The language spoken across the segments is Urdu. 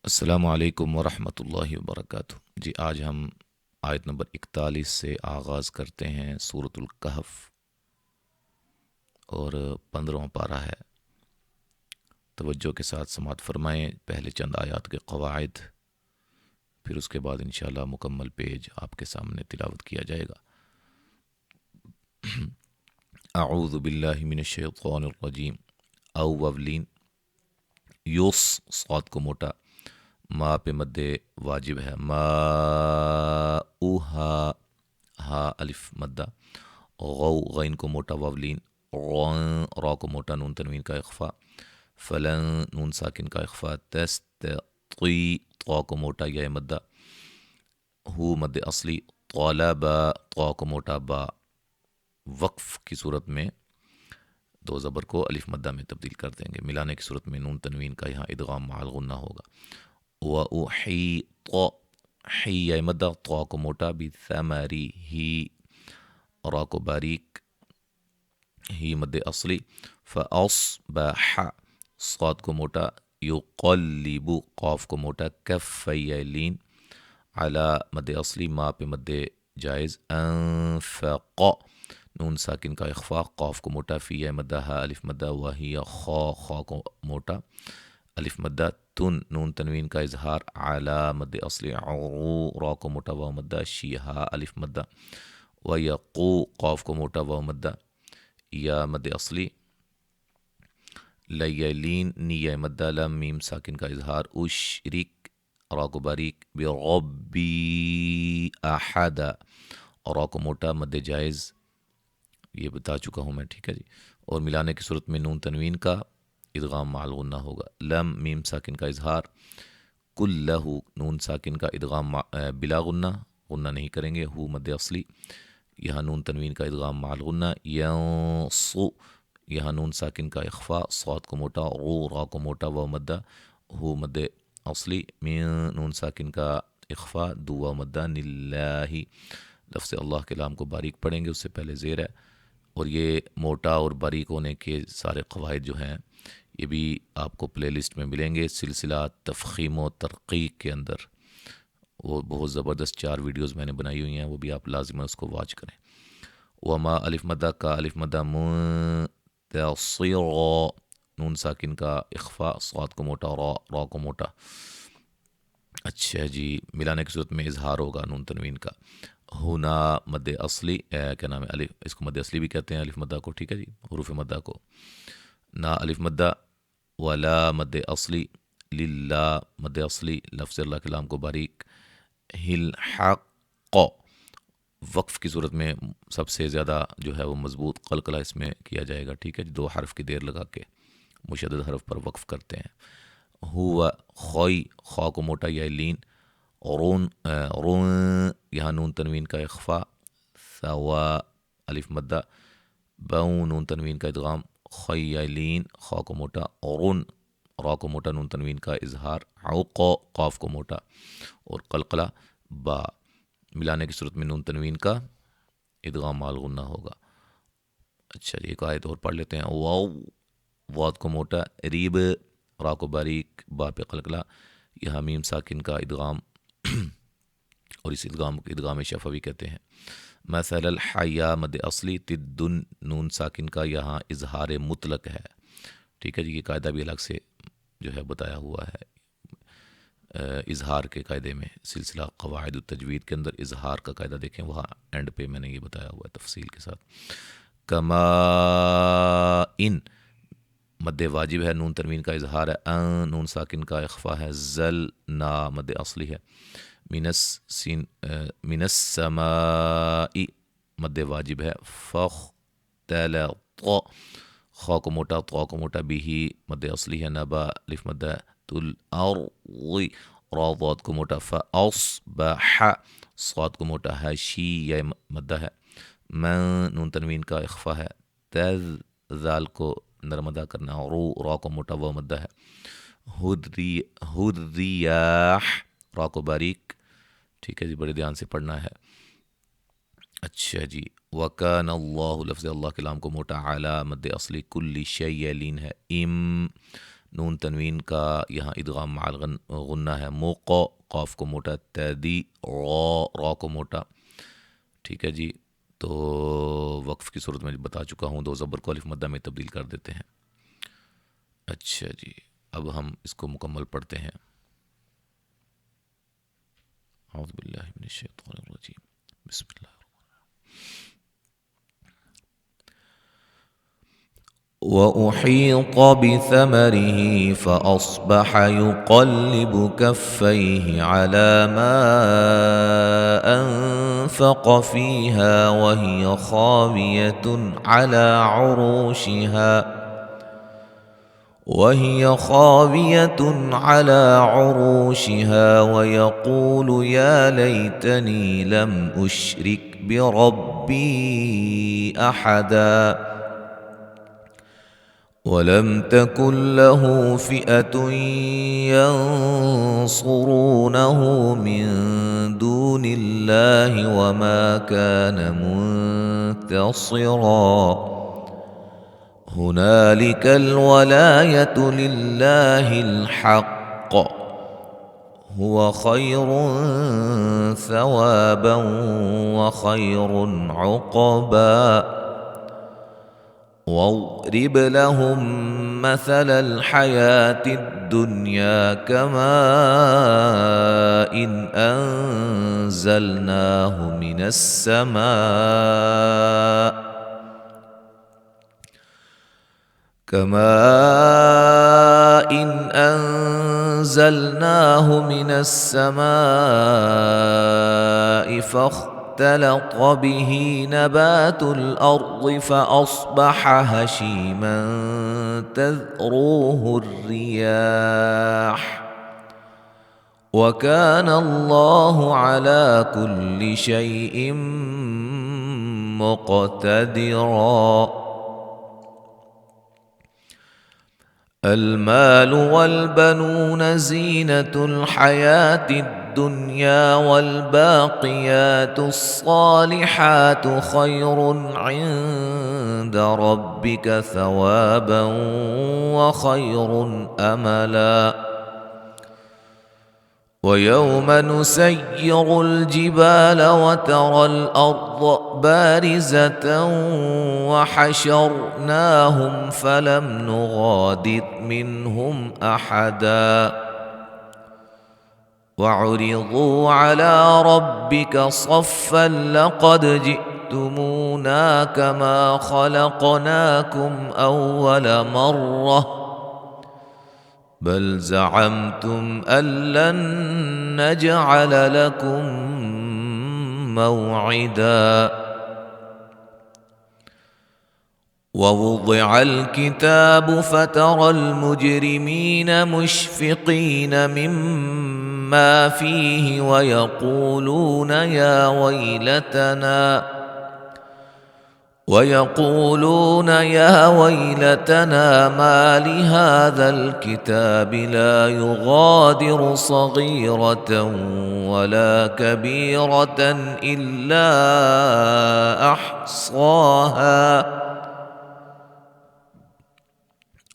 السلام علیکم ورحمۃ اللہ وبرکاتہ۔ جی آج ہم آیت نمبر 41 سے آغاز کرتے ہیں سورۃ الکہف، اور 15واں پارہ ہے۔ توجہ کے ساتھ سماعت فرمائیں، پہلے چند آیات کے قواعد، پھر اس کے بعد انشاءاللہ مکمل پیج آپ کے سامنے تلاوت کیا جائے گا۔ اعوذ باللہ من الشیطان الرجیم۔ او وولین، یوس صاد کو موٹا، ما پہ مد واجب ہے، ما اوہا، ہا الف مدہ، غو غین کو موٹا واولین، غن را کو موٹا نون تنوین کا اخفا، فلن نون ساکن کا اخفا، تستطیع طا کو موٹا یا مدہ، ہو مد اصلی، طالبا طا کو موٹا با، وقف کی صورت میں دو زبر کو الف مدہ میں تبدیل کر دیں گے، ملانے کی صورت میں نون تنوین کا یہاں ادغام مع الغنہ ہوگا۔ وَأُحِيطَ، حی یا مدہ، طا کو موٹا، بثمری ہی، را کو باریک، ہی مد اصلی، فأصبح صاد کو موٹا، یقلب قاف کو موٹا، کفیلین، علی مد اصلی، ما پہ مد جائز، انفق نون ساکن کا اخفا، قاف کو موٹا، فی یا مدہ، ہا الف مدہ، وہی خا کو موٹا الف مدہ، تن نون تنوین کا اظہار، علی مد اصلی، عو را کو موٹا واو مدہ، شی ہا الف مدہ، ویقو قاف کو موٹا واو مدہ، یا مد اصلی، لیلین نی مدہ، لم میم ساکن کا اظہار، اشرک را کو باریک، بربی احد، را کو موٹا مد جائز، یہ بتا چکا ہوں میں، ٹھیک ہے جی۔ اور ملانے کی صورت میں نون تنوین کا ادغام مع الغنہ ہوگا، لم میم ساکن کا اظہار، کلہ نون ساکن کا ادغام بلا غنہ، غنہ نہیں کریں گے، ہو مد اصلی، یہاں نون تنوین کا ادغام مع الغنہ، ینصو یہاں نون ساکن کا اخفا، صاد کو موٹا، غو را کو موٹا واو مدہ، ہو مد اصلی، من نون ساکن کا اخفا، دو واو مدہ، نلہ لفظ اللہ کے لام کو باریک پڑھیں گے، اس سے پہلے زیر ہے، اور یہ موٹا اور باریک ہونے کے سارے قواعد جو ہیں یہ بھی آپ کو پلے لسٹ میں ملیں گے، سلسلہ تفخیم و ترقیق کے اندر، وہ بہت زبردست 4 ویڈیوز میں نے بنائی ہوئی ہیں، وہ بھی آپ لازم اس کو واچ کریں۔ وما الف مدہ کا الف مدہ، منتصر نون ساکن کا اخفا، صاد کو موٹا، را کو موٹا، اچھا جی، ملانے کی صورت میں اظہار ہوگا نون تنوین کا، ہونا مد اصلی، کیا نام ہے، الف، اس کو مد اصلی بھی کہتے ہیں الف مدہ کو، ٹھیک ہے جی، حروف مدہ کو، نا الف مدہ، ولا مد اصلی، للہ مد اصلی، لفظ اللہ کلام کو باریک، ہل حق، وقف کی صورت میں سب سے زیادہ جو ہے وہ مضبوط قلقلہ اس میں کیا جائے گا، ٹھیک ہے جی، 2 حرف کی دیر لگا کے مشدد حرف پر وقف کرتے ہیں۔ ہوا خوئی، خا کو موٹا یا لین، رون رون یہاں نون تنوین کا اخفا، ثوا الف مدہ، بون نون تنوین کا ادغام، خیلین خا کو موٹا، رون را کو موٹا نون تنوین کا اظہار، عوق قاف کو موٹا، اور قلقلہ با، ملانے کی صورت میں نون تنوین کا ادغام مع الغنہ ہوگا۔ اچھا جی، ایک آیت اور پڑھ لیتے ہیں، واو واد کو موٹا، ریب را کو باریک، با پہ قلقلہ، یہاں میم ساکن کا ادغام اور اس ادغام کو ادغام شفوی کہتے ہیں۔ مثل الحیا مد اصلی، تدن نون ساکن کا یہاں اظہار مطلق ہے، ٹھیک ہے جی، یہ قاعدہ بھی الگ سے جو ہے بتایا ہوا ہے، اظہار کے قاعدے میں سلسلہ قواعد التجوید کے اندر اظہار کا قاعدہ دیکھیں، وہاں اینڈ پہ میں نے یہ بتایا ہوا ہے تفصیل کے ساتھ۔ کما ان مد واجب ہے، نون تنوین کا اظہار ہے، ان نون ساکن کا اخفا ہے، زل نا مد اصلی ہے، من السماء مد واجب ہے، فاختلط خا کو موٹا، طا کو موٹا، بھی مد اصلی ہے، نبا الف مد الارض، را ضاد کو موٹا، فاصبح صاد کو موٹا ہے، شی یا مدہ ہے، من نون تنوین کا اخفا ہے، تذ ذال کو نرم ادا کرنا، رو را کو موٹا و مدہ ہے، ہدریاح را کو باریک، ٹھیک ہے جی، بڑے دھیان سے پڑھنا ہے۔ اچھا جی، وکان اللہ لفظ اللہ کلام کو موٹا، علی مد اصلی، کل شیء لین ہے، ام نون تنوین کا یہاں ادغام مع غنہ ہے، موقع، قاف کو موٹا، تیدی، را کو موٹا، ٹھیک ہے جی. تو وقف کی صورت میں بتا چکا ہوں، دو زبر کو الف مدہ میں تبدیل کر دیتے ہیں. اچھا جی، اب ہم اس کو مکمل پڑھتے ہیں. اعوذ باللہ من الشیطان الرجیم، بسم اللہ. وَأُحِيطَ بِثَمَرِهِ فَأَصْبَحَ يُقَلِّبُ كَفَّيْهِ عَلَى مَا أَنفَقَ فِيهَا وهي خاوية على عروشها ويقول يا ليتني لم أشرك بربي أحدا ولم تكن له فئة ينصرونه من دون الله وما كان منتصرا هنالك الولاية لله الحق هو خير ثوابا وخير عقبا واضرب لهم مثل الحياة الدنيا كماء إن أنزلناه من السماء فاختلط به نبات الأرض فأصبح هشيما تذروه الرياح وكان الله على كل شيء مقتدرا. المال والبنون زينة الحياة الدنيا والباقيات الصالحات خير عند ربك ثوابا وخير أملا. ويوم نسير الجبال وترى الأرض بارزة وحشرناهم فلم نغادر منهم أحدا وعرضوا على ربك صفا لقد جئتمونا كما خلقناكم أول مرة بل زعمتم أن لن نجعل لكم موعدا. ووضع الكتاب فترى المجرمين مشفقين مما فيه ويقولون يا ويلتنا ما لهذا الكتاب لا يغادر صغيرة ولا كبيرة إلا أحصاها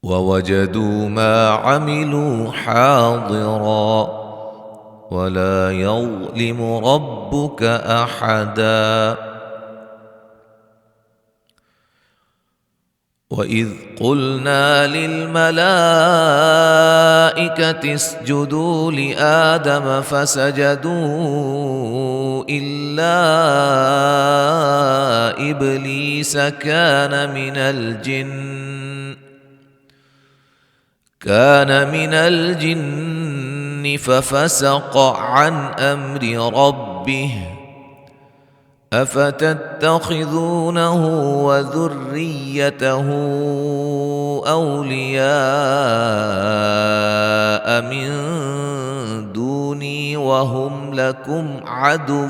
ووجدوا ما عملوا حاضرا ولا يظلم ربك أحدا. وَإِذْ قُلْنَا لِلْمَلَائِكَةِ اسْجُدُوا لِآدَمَ فَسَجَدُوا إِلَّا إِبْلِيسَ كَانَ مِنَ الْجِنِّ فَفَسَقَ عَنْ أَمْرِ رَبِّهِ أفتتخذونه وذريته أولياء من دوني وهم لكم عدو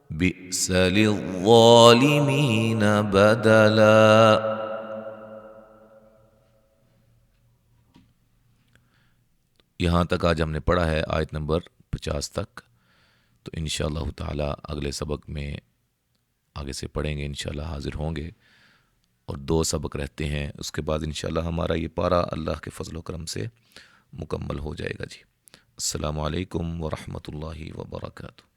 بئس للظالمين بدلا. یہاں تک آج ہم نے پڑھا ہے آیت نمبر 50 تک. تو انشاءاللہ تعالی اگلے سبق میں آگے سے پڑھیں گے، انشاءاللہ حاضر ہوں گے. اور 2 سبق رہتے ہیں، اس کے بعد انشاءاللہ ہمارا یہ پارہ اللہ کے فضل و کرم سے مکمل ہو جائے گا جی۔ السلام علیکم ورحمۃ اللہ وبرکاتہ۔